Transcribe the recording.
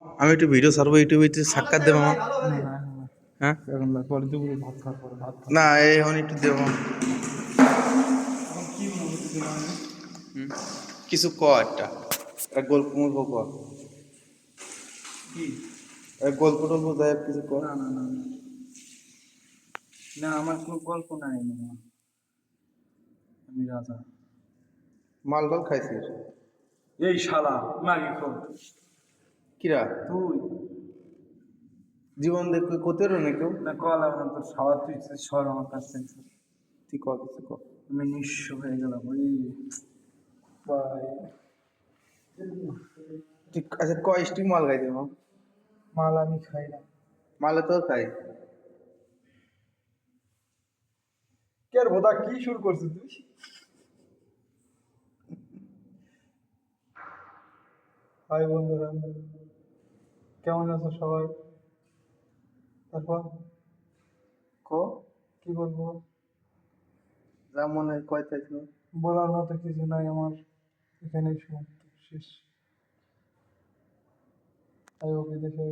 আমি একটু ভিডিও ছাড়বো ইউটিউবে, একটু সাক্ষাৎ দেবো আমার। না না এখন না, হ্যাঁ এখন না, পরে দুপুরে ভাত খাওয়ার পরে ভাত খাওয়া। না, এখন একটু দেবো। এখন কি অনুভূতি দিলাম আমি? কিছু ক একটা গল্প মল্প ক, কি? গল্প টল্প যাই হোক কিছু ক। না না না না। না আমার কোনো গল্প নাই মামা। আমি রাজা। মাল টাল খাইছিস? এই শালা মাগি খোর কিরা তুই। জীবন দেখতে কোথায় না কেউ? না কল আমার তো খাওয়া তুই সর আমার কাছ থেকে। তুই ক কিছু ক। আমি নিঃস্ব হয়ে গেলাম ওই ভাই। তুই আচ্ছা ক স্টিক মাল খাই দেবো। মাল আমি খাই না। মালে তো খাই। কে আর বোধা কি শুরু করছিস তুই? হাই বন্ধুরা, কেমন আছো সবাই? তারপর ক কি বলবো? যা মনে হয় কয় তাই বলার মতো কিছু নাই আমার, এখানেই সমাপ্ত শেষ। আই বিদেশে